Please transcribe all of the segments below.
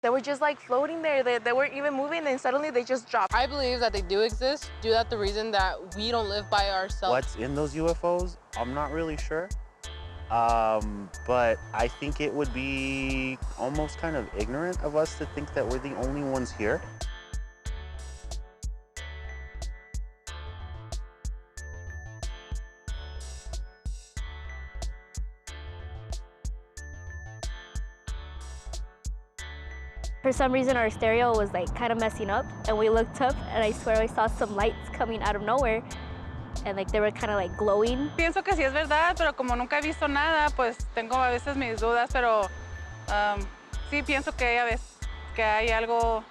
They were just like floating there. They weren't even moving, and suddenly they just dropped. I believe that they do exist due to the reason that we don't live by ourselves. What's in those UFOs? I'm not really sure. But I think it would be almost kind of ignorant of us to think that we're the only ones here. For some reason, our stereo was like kind of messing up, and we looked up, and I swear I saw some lights coming out of nowhere, and like they were kind of like glowing. Pienso que sí es verdad, pero como nunca he visto nada, pues tengo a veces mis dudas, pero sí pienso que hay algo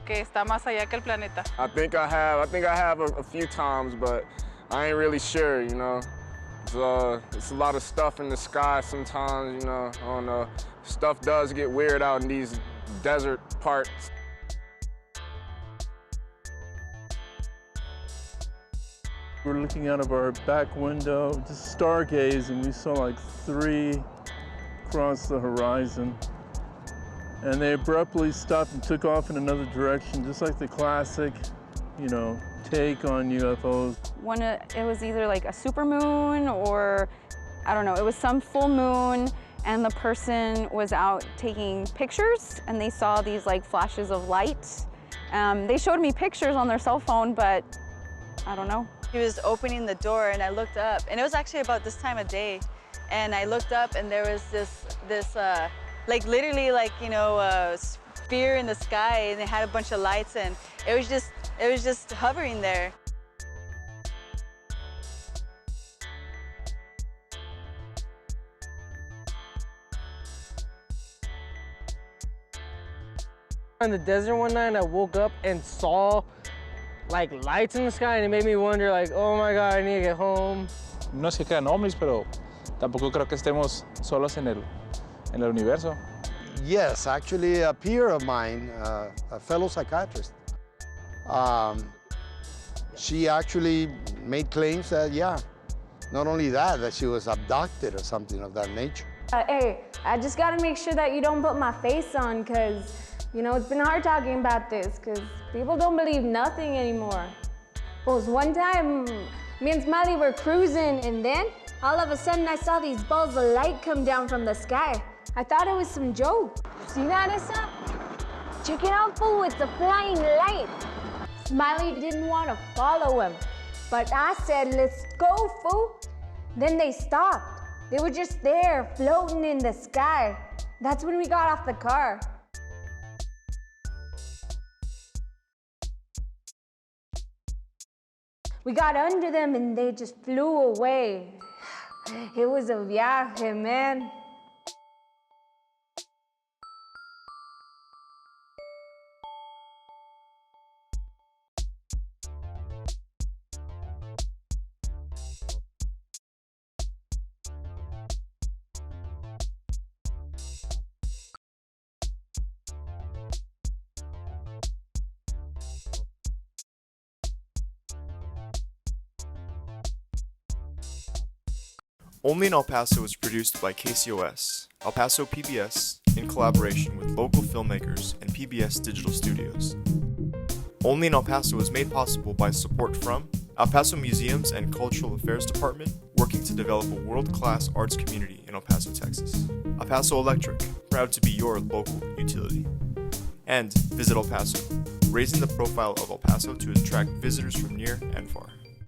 que está más allá que el planeta. I think I have a few times, but I ain't really sure, you know. It's a lot of stuff in the sky sometimes, you know. I don't know. Stuff does get weird out in these desert parts. We're looking out of our back window, just stargaze, and we saw like 3 across the horizon. And they abruptly stopped and took off in another direction, just like the classic, you know, take on UFOs. It was either like a supermoon or, I don't know, it was some full moon, and the person was out taking pictures, and they saw these like flashes of light. They showed me pictures on their cell phone, but I don't know. He was opening the door, and I looked up, and it was actually about this time of day, and I looked up, and there was this like literally like, you know, sphere in the sky, and it had a bunch of lights, and it was just hovering there. In the desert one night, I woke up and saw like lights in the sky, and it made me wonder, like, oh my God, I need to get home. No sé si crean ovnis, pero tampoco creo que estemos solos en el universo. Yes, actually, a peer of mine, a fellow psychiatrist, she actually made claims that, yeah, not only that she was abducted or something of that nature. Hey, I just gotta make sure that you don't put my face on, because you know, it's been hard talking about this because people don't believe nothing anymore. Well, it was one time, me and Smiley were cruising, and then all of a sudden I saw these balls of light come down from the sky. I thought it was some joke. See that, Issa? Check it out, fool, it's a flying light. Smiley didn't want to follow him, but I said, let's go, fool. Then they stopped. They were just there, floating in the sky. That's when we got off the car. We got under them and they just flew away. It was a viaje, man. Only in El Paso is produced by KCOS, El Paso PBS, in collaboration with local filmmakers and PBS Digital Studios. Only in El Paso is made possible by support from El Paso Museums and Cultural Affairs Department, working to develop a world-class arts community in El Paso, Texas. El Paso Electric, proud to be your local utility. And Visit El Paso, raising the profile of El Paso to attract visitors from near and far.